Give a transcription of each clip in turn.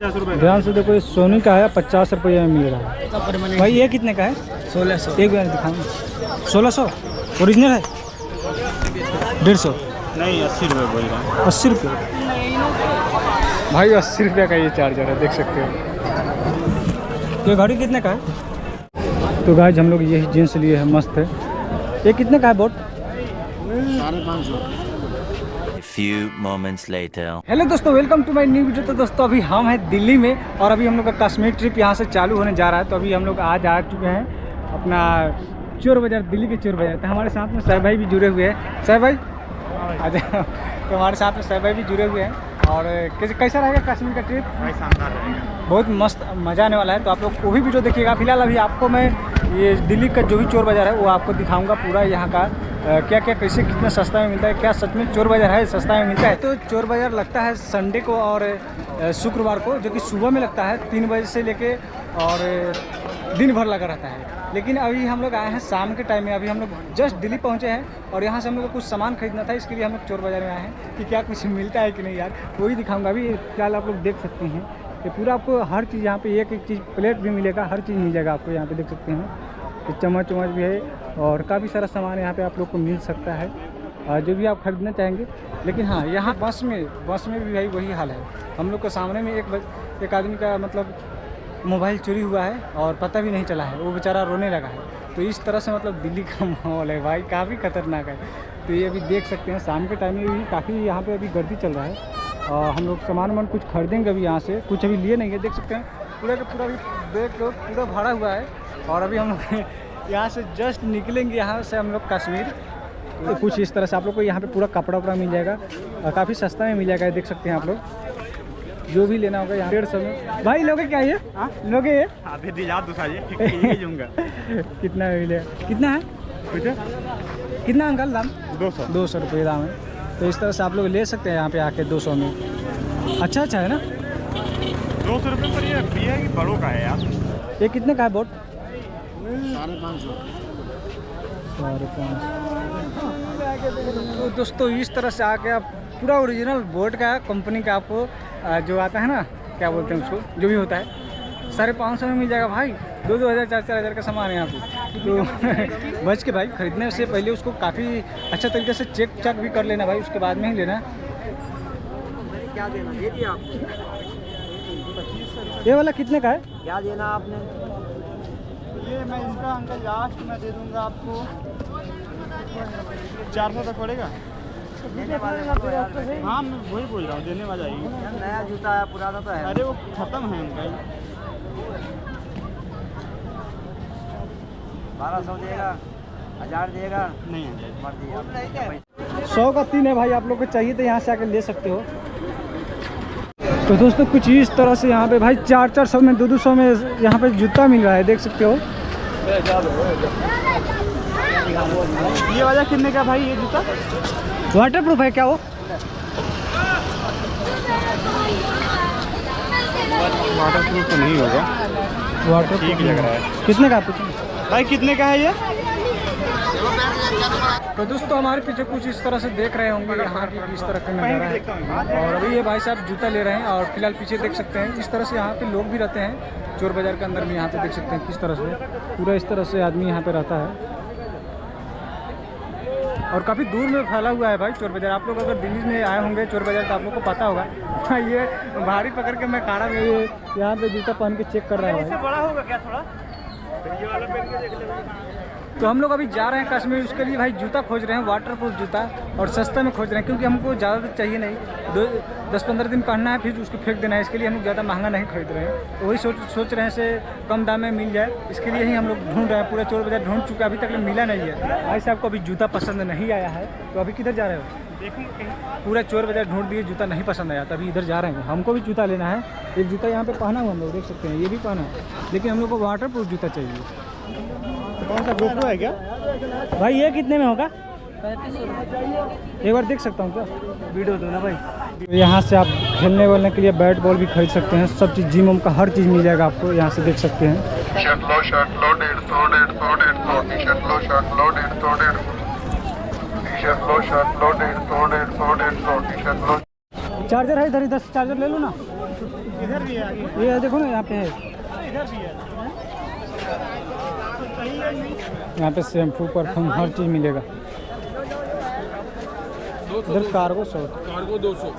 ध्यान से देखो, ये सोनी का है, 50 रुपये में मिल रहा है भाई। ये कितने का है? 1600। एक बार दिखाऊँ। 1600 ओरिजिनल है? 150 नहीं, 80 रुपये बोल रहा हूँ। 80 रुपये भाई, 80 रुपये का ये चार्जर है, देख सकते हो। ये घड़ी कितने का है? तो गाइस हम लोग यही जींस लिए हैं, मस्त है। ये कितने का है boat? 550। Few moments later. Hello दोस्तों, welcome to my new video. तो दोस्तों अभी हम हैं दिल्ली में और अभी हम लोग का कश्मीर ट्रिप यहाँ से चालू होने जा रहा है। तो अभी हम लोग आज आ चुके हैं अपना चोर बाज़ार, दिल्ली के चोर बाज़ार। तो हमारे साथ में साहब भाई भी जुड़े हुए हैं। साहब भाई अच्छा, तो हमारे साथ में साहब भाई भी जुड़े हुए हैं। और कैसा रहेगा कश्मीर का ट्रिप? भाई शानदार रहेगा, बहुत मस्त मज़ा आने वाला है। तो आप लोग वो भी वीडियो देखिएगा। फिलहाल अभी आपको मैं ये दिल्ली का जो भी चोर बाज़ार है वो आपको दिखाऊंगा पूरा, यहाँ का क्या क्या कैसे कितना सस्ता में मिलता है, क्या सच में चोर बाज़ार है सस्ता में मिलता है। तो चोर बाज़ार लगता है संडे को और शुक्रवार को, जो कि सुबह में लगता है 3 बजे से लेके और दिन भर लगा रहता है। लेकिन अभी हम लोग आए हैं शाम के टाइम में। अभी हम लोग जस्ट दिल्ली पहुंचे हैं और यहाँ से हम लोग को कुछ सामान खरीदना था, इसके लिए हम लोग चोर बाज़ार में आए हैं कि क्या कुछ मिलता है कि नहीं यार, वही दिखाऊंगा। अभी फिलहाल आप लोग देख सकते हैं कि पूरा आपको हर चीज़ यहाँ पे एक चीज़, प्लेट भी मिलेगा, हर चीज़ मिल जाएगा आपको। यहाँ पे देख सकते हैं चम्मच वम्मच भी है और काफ़ी सारा सामान यहाँ पे आप लोग को मिल सकता है जो भी आप खरीदना चाहेंगे। लेकिन हाँ, यहाँ बस में भी भाई वही हाल है। हम लोग के सामने में एक आदमी का मतलब मोबाइल चोरी हुआ है और पता भी नहीं चला है, वो बेचारा रोने लगा है। तो इस तरह से मतलब दिल्ली का माहौल है भाई, काफ़ी खतरनाक है। तो ये अभी देख सकते हैं शाम के टाइम में भी काफ़ी यहाँ पे अभी गर्दी चल रहा है। और हम लोग सामान कुछ खरीदेंगे अभी यहाँ से, कुछ अभी लिए नहीं है। देख सकते हैं पूरा का पूरा भी देख लो, पूरा भरा हुआ है। और अभी हम लोग यहाँ से जस्ट निकलेंगे, यहाँ से हम लोग कश्मीर। तो कुछ इस तरह से आप लोग को यहाँ पे पूरा कपड़ा वपड़ा मिल जाएगा और काफ़ी सस्ता में मिल जाएगा। देख सकते हैं आप लोग, जो भी लेना होगा यहाँ 150 में। भाई लोगे क्या ये? हाँ लोगे ये? आधे दिला दूंगा। कितना में मिलेगा? कितना है कितना अंकल दाम? 200 रुपये दाम है। तो इस तरह से आप लोग ले सकते हैं यहाँ पे आके 200 में। अच्छा है ना? 200 रुपये पर ये भैया की बड़ों का है यार। ये कितने का है बोट? 550। तो दोस्तों इस तरह से आके आप पूरा ओरिजिनल बोट का कंपनी का आपको जो आता है ना, क्या बोलते हैं उसको, जो भी होता है 550 में मिल जाएगा भाई। 2-2 हज़ार 4-4 हज़ार का सामान है यहाँ पे। तो बच के भाई, खरीदने से पहले उसको काफ़ी अच्छा तरीके से चेक भी कर लेना भाई, उसके बाद में ही लेना। क्या देना ये दिया आपने? ये वाला कितने का है? क्या देना आपने? ये मैं इसका अंकल लास्ट में दे दूंगा आपको 400 तक पड़ेगा। देने वाले को यार। हाँ मैं वही बोल रहा हूँ, देने वाला ही। नया जूता है, पुराना तो है। अरे वो खत्म है उनका। 1200 देगा, 1000 देगा, नहीं मर्जी आप। 100 का 3 है भाई, आप लोग को चाहिए तो यहाँ से आकर ले सकते हो। तो दोस्तों कुछ इस तरह से यहाँ पे भाई 400 में 200 में यहाँ पे जूता मिल रहा है, देख सकते हो। ये वाला कितने का भाई? ये जूता वाटर प्रूफ है क्या वो? वाटर प्रूफ तो नहीं होगा, वाटर ठीक लग रहा है। कितने का पूछो भाई, कितने का है ये? तो दोस्तों हमारे पीछे कुछ इस तरह से देख रहे होंगे यहाँ की इस तरह का नज़ारा है। और अभी ये भाई साहब जूता ले रहे हैं और फिलहाल पीछे देख सकते हैं इस तरह से यहाँ पे लोग भी रहते हैं चोर बाज़ार के अंदर में। यहाँ पे देख सकते हैं किस तरह से पूरा इस तरह से आदमी यहाँ पे रहता है और काफ़ी दूर में फैला हुआ है भाई चोर बाज़ार। आप लोग अगर दिल्ली में आए होंगे चोर बाज़ार तो आप लोग को पता होगा। ये भारी पकड़ के मैं खड़ा हुआ, ये यहाँ पे जूता पहन के चेक कर रहा है। इससे बड़ा होगा क्या थोड़ा? ये वाला पहन के देख ले। तो हम लोग अभी जा रहे हैं कश्मीर, उसके लिए भाई जूता खोज रहे हैं, वाटर प्रूफ जूता, और सस्ता में खोज रहे हैं क्योंकि हमको ज़्यादा चाहिए नहीं, 10-15 दिन पहनना है फिर उसको फेंक देना है। इसके लिए हम लोग ज़्यादा महंगा नहीं खरीद रहे हैं। तो वही सोच रहे हैं से कम दाम में मिल जाए, इसके लिए ही हम लोग ढूंढ रहे हैं। पूरा चोर बाज़ार ढूंढ चुके, अभी तक मिला नहीं है। भाई साहब को अभी जूता पसंद नहीं आया है, तो अभी किधर जा रहे हो? पूरा चोर बाज़ार ढूंढ दिए, जूता नहीं पसंद आया, तभी इधर जा रहे हैं। हमको भी जूता लेना है। एक जूता यहाँ पे पहना हुआ हम लोग देख सकते हैं, ये भी पहना है, लेकिन हम लोग को वाटर प्रूफ जूता चाहिए। कौन सा गोप्रो है क्या भाई? ये कितने में होगा? 3500। एक बार देख सकता हूँ क्या? वीडियो दो ना भाई। यहाँ से आप खेलने वालने के लिए बैट बॉल भी खरीद सकते हैं, सब चीज़ जिम का हर चीज़ मिल जाएगा आपको। यहाँ से देख सकते हैं। शर्ट लो 150 टी शर्ट लो 150 टी शर्ट लो 150 टी शर्ट लो। चार्जर है इधर, 10 चार्जर ले लो ना। इधर भी है आगे, ये देखो ना यहाँ पे है, इधर भी है। यहाँ पे शैम्पू परफ्यूम हर चीज़ मिलेगा। इधर कार्गो 100, कार्गो 200।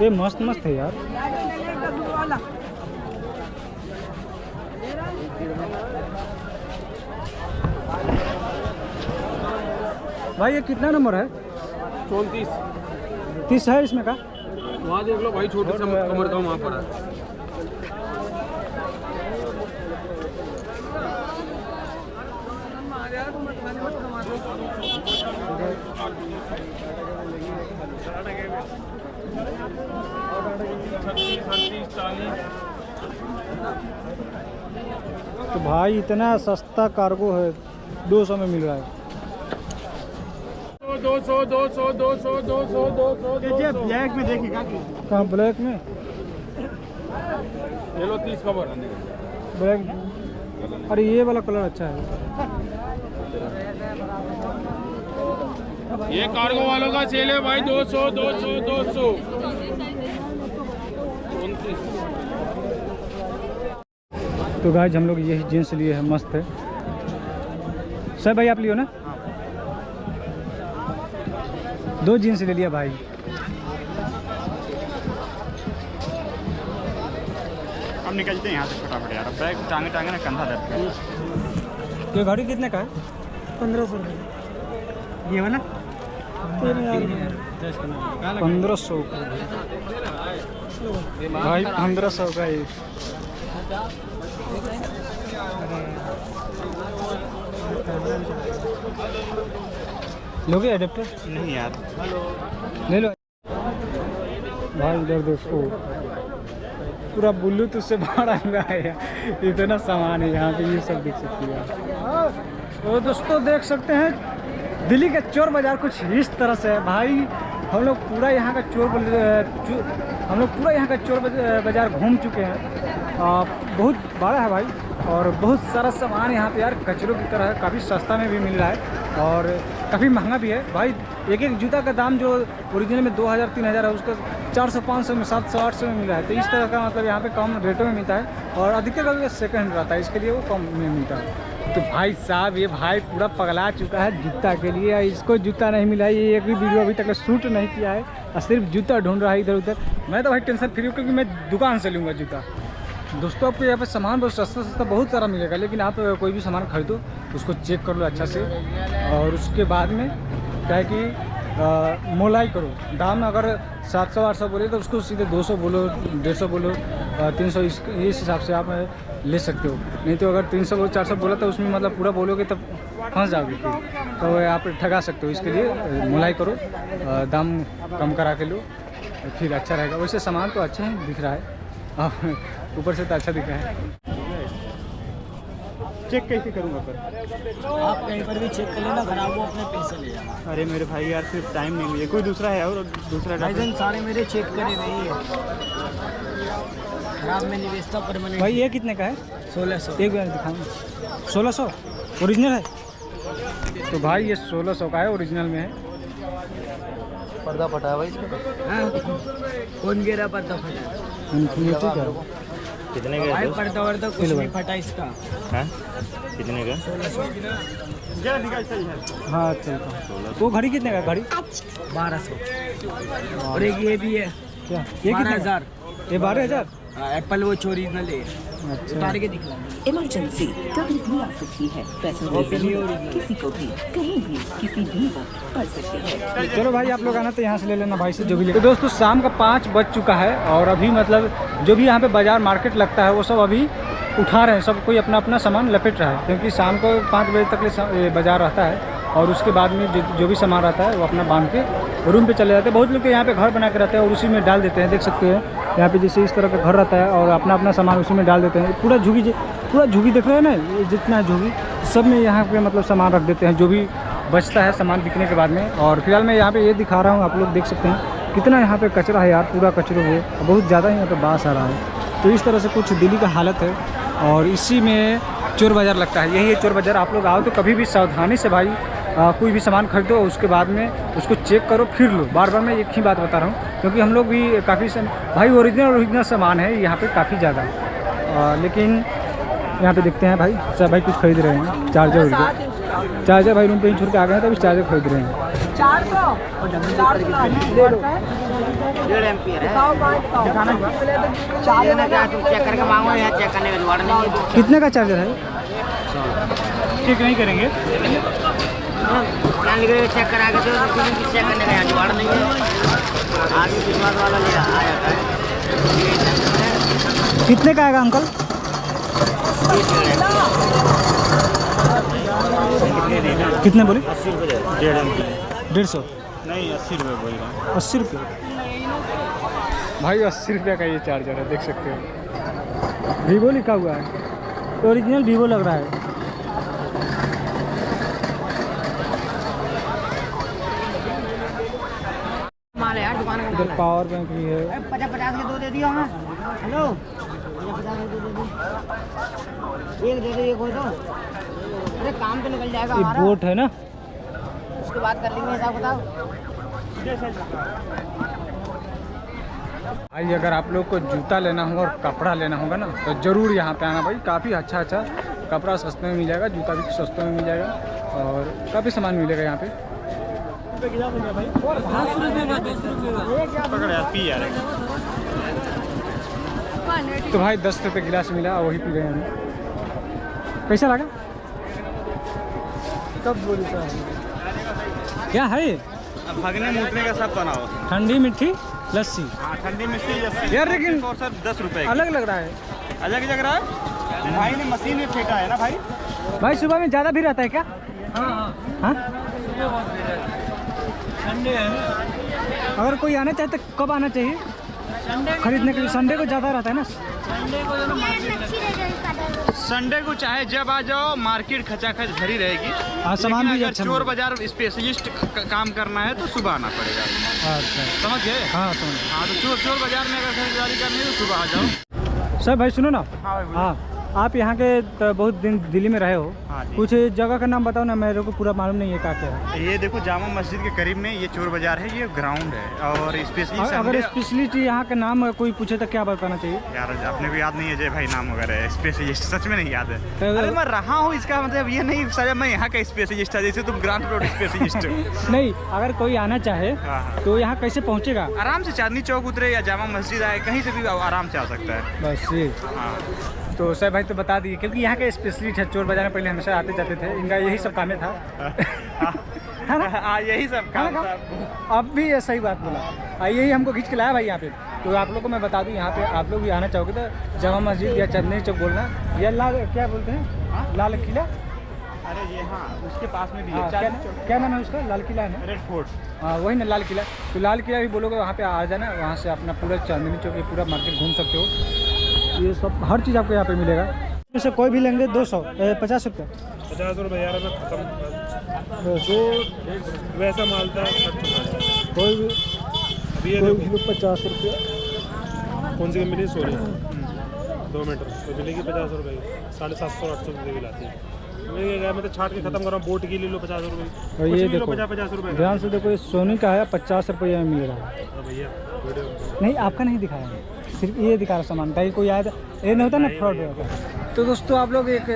ये मस्त मस्त है यार। भाई ये कितना नंबर है? 34। 30 है इसमें का? वहाँ देख लो भाई, छोटे सा कमर का वहाँ पर है। तो भाई इतना सस्ता कार्गो है, 200 में मिल रहा है। 200 200 200 200 200 ये ब्लैक में देखिएगा कि कहाँ ब्लैक में? ये लो 30 कवर। ब्लैक, अरे ये वाला कलर अच्छा है। ये कार्गो वालों का सेल है भाई, 200 200 200 29। तो गाइस हम लोग यही जीन्स लिए हैं, मस्त है। सर भाई आप लियो ना? 2 जीन्स ले लिया भाई। हम निकलते हैं यहाँ से फटाफट यार, बैग टांगे टांगे ना कंधा दर्द है। ये घड़ी कितने का है? 1500 रुपये। ये वाला 1500 का भाई, 1500 का ये। लोगे एडेप्टर? नहीं यार, ले लो भाई। इधर देखो पूरा ब्लूटूथ से भरा हुआ है, इतना सामान है यहाँ पे, ये सब देख सकते हैं। तो दोस्तों देख सकते हैं दिल्ली के चोर बाज़ार कुछ इस तरह से है भाई। हम लोग पूरा यहाँ का चोर बाज़ार घूम चुके हैं। बहुत बड़ा है भाई, और बहुत सारा सामान यहाँ पे यार कचरों की तरह है। काफ़ी सस्ता में भी मिल रहा है और काफ़ी महंगा भी है भाई। एक एक जूता का दाम जो ओरिजिनल में 2000-3000 है, उसका 400-500 में 700-800 में मिल रहा है। तो इस तरह का मतलब यहाँ पे कम रेटों में मिलता है, और अधिकतर सेकंड हैंड रहता है, इसके लिए वो कम में मिलता है। तो भाई साहब ये भाई पूरा पगला चुका है जूता के लिए। इसको जूता नहीं मिला, ये एक भी वीडियो अभी तक शूट नहीं किया है, और सिर्फ जूता ढूंढ रहा है इधर उधर। मैं तो भाई टेंशन फ्री हूँ, क्योंकि मैं दुकान से लूँगा जूता। दोस्तों आपको यहाँ पे सामान बहुत सस्ता बहुत सारा मिलेगा, लेकिन आप कोई भी सामान खरीदो उसको चेक कर लो अच्छा से, और उसके बाद में क्या है कि मोलाई करो। दाम अगर 700-800 बोले तो उसको सीधे 200 बोलो, 150 बोलो, 300, इस हिसाब से आप ले सकते हो। नहीं तो अगर 300-400 बोला तो उसमें मतलब पूरा बोलोगे तब फंस जाओगे फिर, तो आप ठगा सकते हो। इसके लिए मोलाई करो, दाम कम करा के लो, फिर अच्छा रहेगा। वैसे सामान तो अच्छा ही दिख रहा है, ऊपर से तो अच्छा दिख रहा है। चेक कैसे करूँगा पर? आप कहीं पर भी चेक कर लेना, खराब हो अपने पैसे ले जाना। अरे मेरे भाई यार फिर टाइम नहीं मिले, कोई दूसरा है और दूसरा भाईजान सारे मेरे चेक करे नहीं है, खराब में नहीं बेचता परमानेंट। भाई ये कितने का है? 1600। एक बार दिखाऊँ। 1600 ओरिजिनल है? तो भाई ये 1600 का है, ओरिजिनल में है। पर्दा फटा है भाई इसका। कौन गिरा पर्दा फटा? इन्फिनिटी का कितने भाई पर्दा वर्दा कुछ नहीं फटा इसका। है? कितने का? 1600। हाँ चलता। वो घड़ी कितने का? घड़ी 1200। और एक ये भी है, क्या ये 12,000। ये 12,000? एप्पल वॉच ओरिजिनल है, अच्छा। उतार के दिखला। इमरजेंसी कभी भी आ सकती है, पैसों की जरूरत किसी को भी कहीं भी किसी भी वक्त पड़ सकती है। चलो भाई आप लोग आना तो यहाँ से ले लेना भाई से जो भी ले। तो दोस्तों शाम का 5 बज चुका है, और अभी मतलब जो भी यहाँ पे बाज़ार मार्केट लगता है वो सब अभी उठा रहे हैं, सब कोई अपना अपना सामान लपेट रहा है, क्योंकि शाम को 5 बजे तक बाज़ार रहता है, और उसके बाद में जो भी सामान रहता है वो अपना बांध के रूम पे चले जाते हैं। बहुत लोग तो यहाँ पे घर बना के रहते हैं और उसी में डाल देते हैं, देख सकते हैं यहाँ पे जैसे इस तरह का घर रहता है, और अपना अपना सामान उसी में डाल देते हैं। पूरा झुगी देख रहे हैं ना, ये जितना झुगी सब में यहाँ पे मतलब सामान रख देते हैं, जो भी बचता है सामान बिकने के बाद में। और फिलहाल मैं यहाँ पे ये दिखा रहा हूँ, आप लोग देख सकते हैं कितना यहाँ पे कचरा है यार, पूरा कचरे हुए, बहुत ज़्यादा यहाँ पे बास आ रहा है। तो इस तरह से कुछ दिल्ली का हालत है, और इसी में चोर बाज़ार लगता है। यही है चोर बाज़ार। आप लोग आओ तो कभी भी सावधानी से भाई कोई भी सामान खरीदो उसके बाद में उसको चेक करो फिर लो। बार बार मैं एक ही बात बता रहा हूँ, क्योंकि हम लोग भी काफ़ी भाई ओरिजिनल सामान है यहाँ पे काफ़ी ज़्यादा। लेकिन यहाँ पे देखते हैं भाई सब भाई कुछ खरीद रहे हैं। चार्जर भाई रूम पे ही छोड़ के आ गए हैं, तो अभी चार्जर खरीद रहे हैं। 1.5 एम्पीयर है। चेक करके मांगो या चेक करने का जुगाड़ नहीं है। कितने का चार्जर है? चेक नहीं करेंगे, चेक करा के तो चेक करने का जुगाड़ नहीं है। आदमी विश्वास वाला ले आया है। कितने का आएगा अंकल? कितने बोले? 80 रुपये। 150 नहीं 80 रुपये बोल रहा हूँ। 80 रुपये भाई, 80 रुपये का ये चार्जर है, देख सकते हो। वीवो लिखा हुआ है, तो ओरिजिनल वीवो लग रहा है। माल है यार दुकान का। इधर पावर बैंक भी है। 50 के 2 दे दियो। हाँ हेलो, 50 के 2 दे दो। एक दे दो, एक हो तो। अरे काम तो निकल जाएगा ये हमारा। बोट है ना, उसके बाद कर लेंगे हिसाब बताओ। भाई अगर आप लोग को जूता लेना होगा और कपड़ा लेना होगा ना, तो ज़रूर यहाँ पे आना भाई। काफ़ी अच्छा कपड़ा सस्ते में मिल जाएगा, जूता भी सस्ते में मिल जाएगा और काफ़ी सामान मिलेगा यहाँ पे। तो भाई 10 रुपये गिलास मिला, वही पी रहे हैं हम। कैसा लगा? कब बोली क्या है? भगने मूतने का सब बनाओ। ठंडी मीठी लस्सी। हाँ ठंडी मिट्टी लस्सी यार, लेकिन और सर 10 रुपये अलग लग रहा है। अलग लग रहा है। भाई ने मशीन में फेंका है ना भाई। भाई सुबह में ज़्यादा भीड़ रहता है क्या? हाँ। संडे है ना, अगर कोई आना चाहे तो कब आना चाहिए खरीदने के लिए? संडे को ज़्यादा रहता है ना। संडे को जो मार्केट, संडे को चाहे जब आ जाओ, मार्केट खचाखच भरी रहेगी। हाँ, सामान लेकिन भी अगर अच्छा चोर बाजार स्पेशलिस्ट काम करना है तो सुबह आना पड़ेगा। अच्छा, समझ गए? हाँ समझ। हाँ तो चोर बाजार में अगर खरीदारी करनी है तो सुबह आ जाओ। सर भाई सुनो ना। हाँ आप यहाँ के बहुत दिन दिल्ली में रहे हो, हाँ जी। कुछ जगह का नाम बताओ ना, मेरे को पूरा मालूम नहीं है क्या क्या है। ये देखो जामा मस्जिद के करीब में ये चोर बाजार है, ये ग्राउंड है और स्पेशली अगर स्पेशलिटी यहाँ का नाम कोई पूछे तो क्या बताना चाहिए? यार अपने को याद नहीं है जय भाई नाम वगैरह स्पेशलिस्ट, सच में नहीं याद है। तो अरे मैं रहा हूँ, इसका मतलब ये नहीं सर मैं यहाँ का स्पेशलिस्ट है, जैसे तुम ग्रांट रोड स्पेशलिस्ट। नहीं, अगर कोई आना चाहे हाँ। तो यहाँ कैसे पहुँचेगा? आराम से चांदनी चौक उतरे या जामा मस्जिद आए, कहीं से भी आराम से आ सकता है। बस ये। हाँ तो सर भाई तो बता दिए, क्योंकि यहाँ के स्पेशलिस्ट है चोर बाजार में, पहले हमेशा आते जाते थे, इनका यही सब काम था। है ना? हाँ यही सब काम था। अब भी ये सही बात बोला, यही हमको खींच के लाया भाई यहाँ पे। तो आप लोग को मैं बता दूँ, यहाँ पे आप लोग भी आना चाहोगे तो जामा मस्जिद या चांदनी चौक बोलना, या लाल क्या बोलते हैं, लाल किला। अरे ये हाँ उसके पास में भी हाँ, है। क्या नाम है उसका? लाल किला है ना? Red fort. हाँ वही ना, लाल किला। तो लाल किला भी बोलोगे वहाँ पे आ जाना, वहाँ से अपना पूरा चांदनी चौक पूरा मार्केट घूम सकते हो। ये सब हर चीज़ आपको यहाँ पे मिलेगा। जैसे कोई भी लेंगे 200 50 रुपये। 50 रुपये यार खत्म। वैसा माल था कोई भी अभी ये 50 रुपये। कौन सी कंपनी? सोनी 2 मीटर तो मिलेगी 50 रुपये की, 750 800 रुपये की लाती है। मैं तो छाट के खत्म कर रहा हूँ। बोट की ले लो 50 रुपये। और ये देखो 50 रुपये। ध्यान से देखो, ये सोनी का है, 50 रुपये में मिल रहा है। भैया वीडियो नहीं आपका नहीं दिखा रहा है, सिर्फ ये दिखा रहा सामान। कहीं कोई आया ये नहीं होता ना, फ्रॉड होता। तो दोस्तों आप लोग एक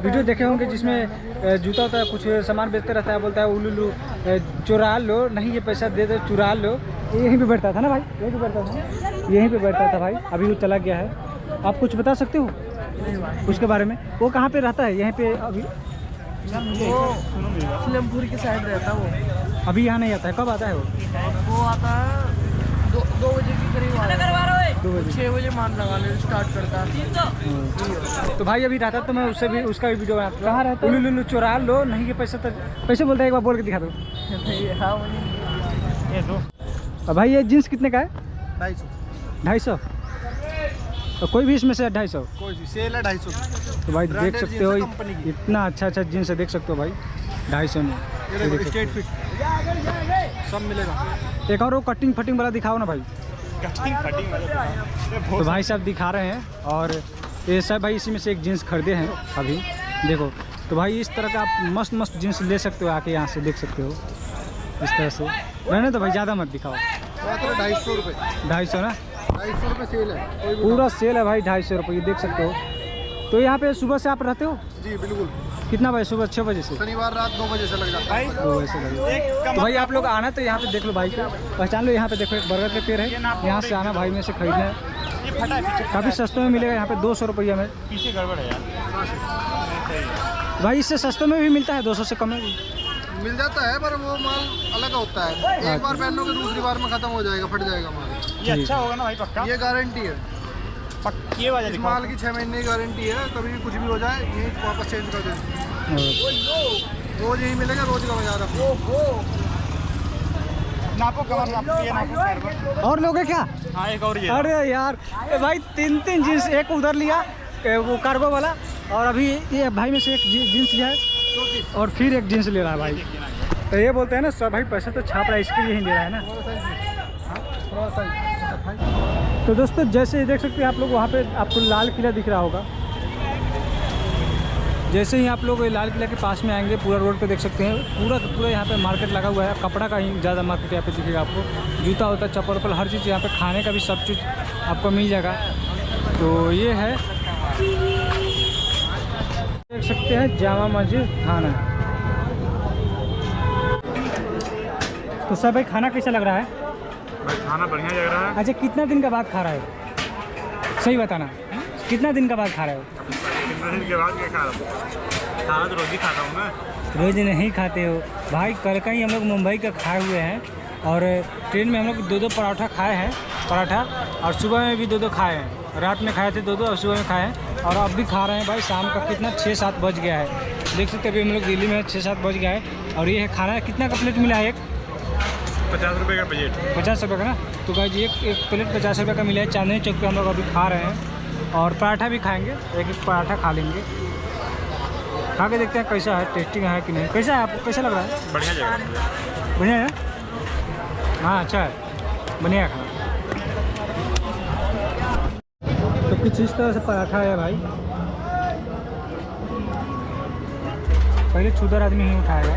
वीडियो देखे होंगे जिसमें जूता होता है, कुछ सामान बेचते रहता है, बोलता है उल्लू चुरा लो, नहीं ये पैसा दे दो चुरा लो। यहीं पे बैठता था ना भाई, यहीं पे बैठता था, यहीं पे बैठता था भाई। अभी वो चला गया है। आप कुछ बता सकते हो उसके बारे में? वो कहाँ पे रहता है? यहीं पे अभी इस्लामपुर की साइड रहता है वो। अभी यहाँ नहीं आता है। कब आता है वो आता है 2 बजे के करीब आता है। 2 बजे 6 बजे मान लगाने स्टार्ट करता है। तो भाई अभी रहता तो मैं उससे भी उसका भी वीडियो बनाता। कहाँ रहता है? उल्लू चुरा लो, नहीं ये पैसा तो पैसे बोलता है, एक बार बोल के दिखा दो। भाई ये जीन्स कितने का है? 250। तो कोई भी इसमें से 250? कोई भी सेल है 250। तो भाई देख सकते हो, इतना अच्छा जीन्स है, देख सकते हो भाई 250 में। स्ट्रेट फिट सब मिलेगा। एक और वो कटिंग फटिंग वाला दिखाओ ना भाई। कटिंग फटिंग तो भाई साहब दिखा रहे हैं, और ये सब भाई इसी में से एक जीन्स खरीदे हैं अभी। देखो तो भाई इस तरह का आप मस्त मस्त जीन्स ले सकते हो, आके यहाँ से देख सकते हो इस तरह से। रहने तो भाई ज़्यादा मत दिखाओ। 250 रुपये, 250 ना, 250 रुपये सेल है, कोई भी पूरा सेल है भाई 250 रुपये, ये देख सकते हो। तो यहाँ पे सुबह से आप रहते हो? जी बिल्कुल। कितना बजे? सुबह 6 बजे से शनिवार रात 2 बजे से लग जाता है। 2 बजे से लगे। तो भाई आप लोग आना तो यहाँ पे देख लो भाई को पहचान लो। यहाँ पे देखो एक बरगद के पेड़ है, यहाँ से आना भाई में से खरीदना है, काफ़ी सस्ते में मिलेगा यहाँ पे 200 रुपये में। पीछे गड़बड़ है यार भाई इससे सस्ते में भी मिलता है, 200 से कम में भी मिल जाता है, पर वो माल अलग होता है। एक बार पहनोगे दूसरी बार में खत्म हो जाएगा, फट जाएगा माल। ये अच्छा होगा ना भाई पक्का? ये गारंटी है, ये वाला इस दिखाओ। माल की 6 महीने की गारंटी है। कभी भी कुछ भी हो जाए ये वापस चेंज कर देंगे। रोज यही मिलेगा, रोज का बाजार आपको। नापो कमर, नापो ये नापो पैर पर। और लोगे क्या? हाँ एक और ये। अरे यार ए भाई 3 जीन्स, एक उधर लिया वो कार्गो वाला, और अभी ये भाई में से एक जीन्स लिया है और फिर एक जीन्स ले रहा है भाई। तो ये बोलते हैं ना सब भाई पैसा तो छाप रहा है, इसके लिए ही ले रहा है ना। तो दोस्तों जैसे देख सकते हैं आप लोग, वहाँ पे आपको लाल किला दिख रहा होगा। जैसे ही आप लोग लाल किला के पास में आएंगे, पूरा रोड पे देख सकते हैं पूरा का पूरा यहाँ पे मार्केट लगा हुआ है। कपड़ा का ही ज़्यादा मार्केट यहाँ पे दिखेगा आपको, जूता होता, चप्पल वप्पल, हर चीज़ यहाँ पे, खाने का भी सब चीज़ आपको मिल जाएगा। तो ये है, देख सकते हैं जामा मस्जिद थाना। तो सब भाई खाना कैसा लग रहा है? भाई खाना बढ़िया लग रहा है। अच्छा कितना दिन के बाद खा रहे हो? सही बताना, कितना दिन के बाद खा रहे हो? कितने दिन के बाद क्या खा रहा हूँ? खाना तो रोज ही खाता हूँ मैं। रोज नहीं खाते हो भाई? कल का ही हम लोग मुंबई का खाए हुए हैं, और ट्रेन में हम लोग 2-2 पराठा खाए हैं, पराठा, और सुबह में भी 2-2 खाए हैं। रात में खाए थे 2-2 और सुबह में खाए हैं, और अब भी खा रहे हैं भाई। शाम का कितना 6-7 बज गया है, देख सकते हैं अभी हम लोग दिल्ली में 6-7 बज गया है। और ये है खाना, कितना का प्लेट मिला है? एक 50 रुपये का बजट। 50 रुपये का ना। तो भाई एक प्लेट 50 रुपये का मिला है। चांदनी चौक पे हम लोग अभी खा रहे हैं, और पराठा भी खाएंगे, एक पराठा खा लेंगे। खा के देखते हैं कैसा है, टेस्टिंग है कि नहीं। कैसा है आपको, कैसा लग रहा है? बढ़िया जगह, बढ़िया है। हाँ अच्छा है, बढ़िया है खाना। तो कुछ इस तरह से पराठा है भाई। पहले छुदर आदमी ही उठाएगा।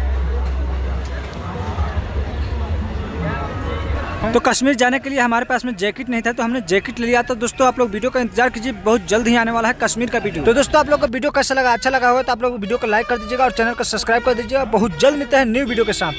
तो कश्मीर जाने के लिए हमारे पास में जैकेट नहीं था, तो हमने जैकेट ले लिया। तो दोस्तों आप लोग वीडियो का इंतजार कीजिए, बहुत जल्द ही आने वाला है कश्मीर का वीडियो। तो दोस्तों आप लोग को वीडियो कैसा लगा, अच्छा लगा हो तो आप लोग वीडियो को लाइक कर दीजिएगा और चैनल को सब्सक्राइब कर दीजिएगा। बहुत जल्द मिलते हैं न्यू वीडियो के साथ।